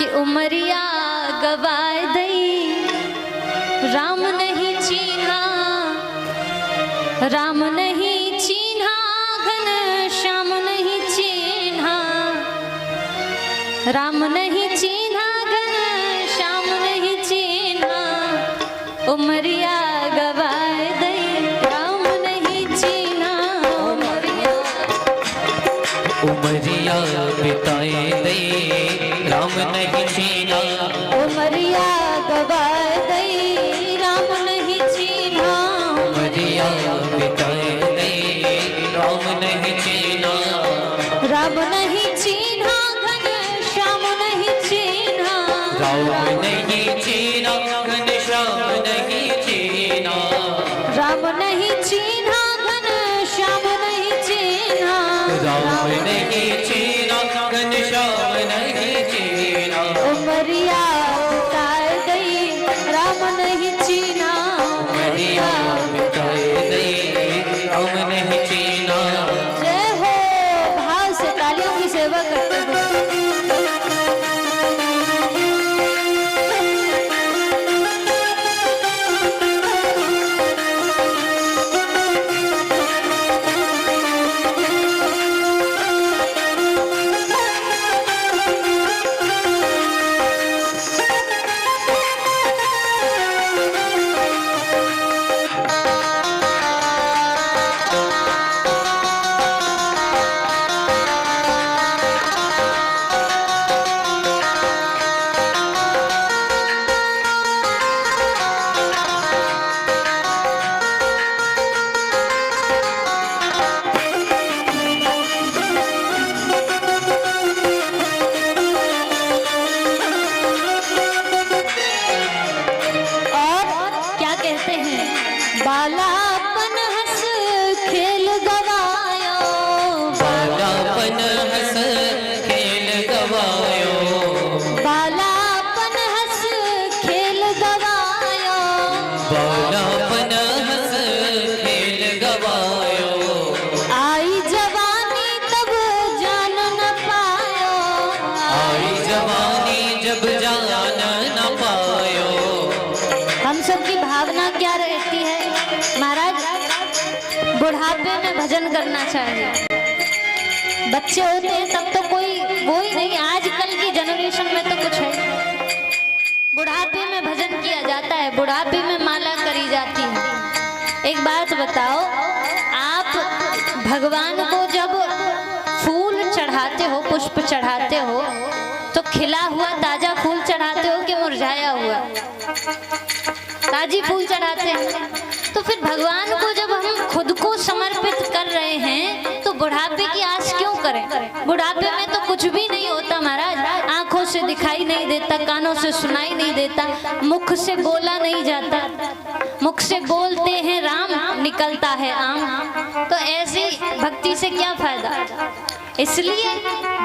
कि उमरिया गवाए दई राम नहीं चीन्हा, राम नहीं चीन्हा, घन श्याम नहीं चीन्हा, राम नहीं चीन्हा, घन श्याम नहीं चीन्हा, उमरिया गवाए दई राम नहीं चीन्हा, उमरिया बिताए दई राम नहीं चीन्हा, उमरिया गवाए दई राम नहीं चीन्हा, उमरिया बिताए दई राम नहीं चीन्हा, राम नहीं चीन्हा, घन श्याम नहीं चीन्हा, राम नहीं चीन्हा, घन श्याम नहीं चीन्हा, राम नहीं चीन्हा, घन श्याम नहीं चीन्हा, राम नहीं चीन्हा, घन श्याम नहीं चीन्हा, उमरिया बिताए दई राम नहीं चीन्हा, उमरिया बिताए दई राम नहीं चीन्हा। जय हो। भाव से तालियों की सेवा करते हुए बालापन हंस खेल गवायो, बालापन हंस खेल गवायो, बालापन हंस खेल गवायो, बालापन हंस खेल गवायो, आई जवानी तब जान न पायो, आई जवानी जब जान न पायो। हम सबकी भावना क्या रहती है महाराज? बुढ़ापे में भजन करना चाहिए। बच्चे होते हैं तब तो कोई वो ही नहीं, आजकल की जनरेशन में तो कुछ है। बुढ़ापे में भजन किया जाता है, बुढ़ापे में माला करी जाती है। एक बात बताओ, आप भगवान को जब फूल चढ़ाते हो, पुष्प चढ़ाते हो, तो खिला हुआ ताजा फूल चढ़ाते हो कि मुरझाया हुआ? ताजी फूल चढ़ाते हैं। तो फिर भगवान को जब हम खुद को समर्पित कर रहे हैं तो बुढ़ापे की आस क्यों करें? बुढ़ापे में तो कुछ भी नहीं होता महाराज। आंखों से दिखाई नहीं देता, कानों से सुनाई नहीं देता, मुख से बोला नहीं जाता। मुख से बोलते हैं राम, निकलता है आम। तो ऐसी भक्ति से क्या फायदा? इसलिए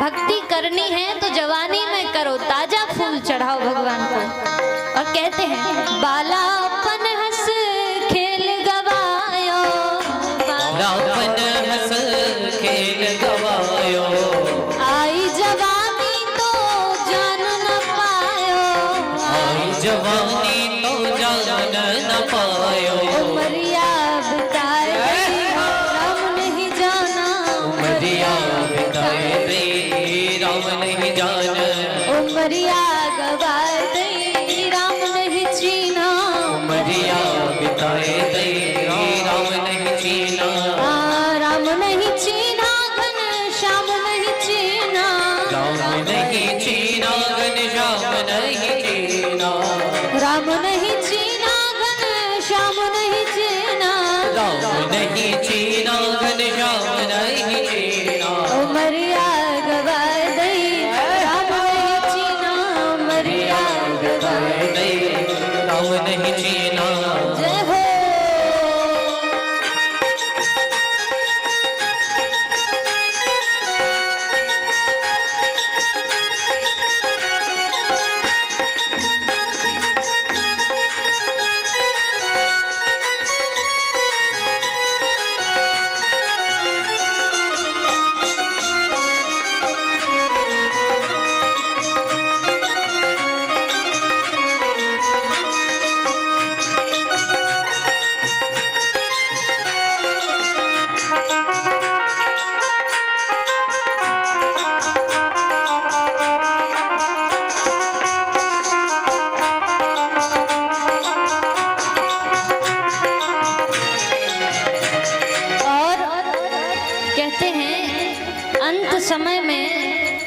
भक्ति करनी है तो जवानी में करो, ताजा फूल चढ़ाओ भगवान को। और कहते हैं बालापन हंस खेल गवायो, बालापन हंस खेल गवायो, आई जवानी तो जान न पायो, आई जवानी तो जान न पायो। उमरिया बिताए दई राम नहीं जाना, उमरिया बिताए दई राम नहीं जाना, उमरिया गवाए दई राम नहीं चीन्हा, उमरिया बिताए दई राम नहीं चीन्हा, राम नहीं चीन्हा, घन श्याम नहीं चीन्हा, राम नहीं चीन्हा, घन श्याम नहीं चीन्हा, राम नहीं चीन्हा, घन श्याम नहीं चीन्हा, राम नहीं चीन्हा, घन श्याम नहीं चीन्हा, उमरिया गवाए दई राम नहीं चीन्हा, उमरिया गवाए दई राम नहीं चीन्हा। जय हो। समय में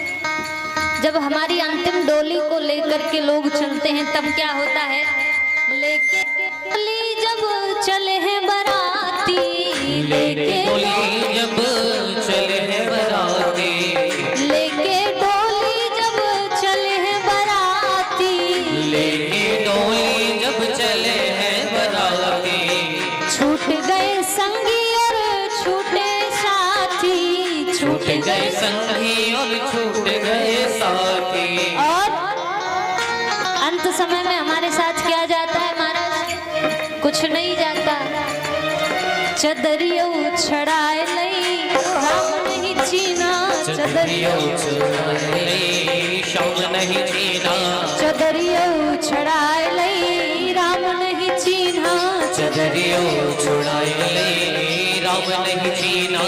जब हमारी अंतिम डोली को लेकर के लोग चलते हैं तब क्या होता है, लेके डोली जब चले हैं बराती, लेके डोली जब चले हैं बराती, लेके डोली जब चले हैं बराती, लेके डोली जब चले हैं बराती, छूट गए संगी और छूटे साथी, छूट गए संगी और छूट गए साथी। और अंत समय में हमारे साथ क्या जाता है महाराज, कुछ नहीं जाता। चदरियो छड़ाए लई राम नहीं चीना, चदरियो छड़ाए लई शाम नहीं चीना, चदरियो छड़ाए लई राम नहीं चीना, चदरियो छुड़ाए लई राम नहीं चीना,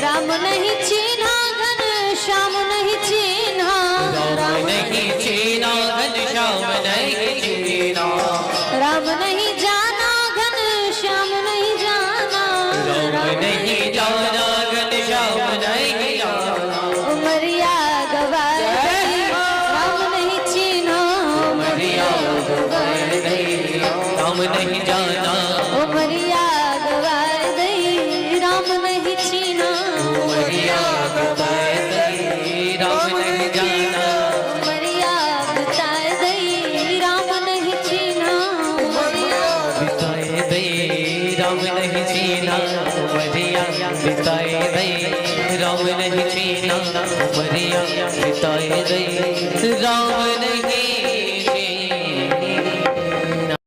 राम नहीं चीना घन श्याम नहीं चीना, राम नहीं चीना घन श्याम नहीं चीना, राम नहीं जाना घन श्याम नहीं जाना, राम नहीं जाना घन श्याम नहीं जाना, उमरिया गवाए गई, राम नहीं चीना, उमरिया गवाए गई राम नहीं जाना, उमरिया गवाए गई, राम नहीं चीना, उमरिया गवाए गई राम नहीं जाना, उमरिया बिताए गई, राम नहीं चीना, बिताए दई राम नहीं चीना, उमरिया बिताए दई राम नहीं चीना, उमरिया बिताए दई राम नहीं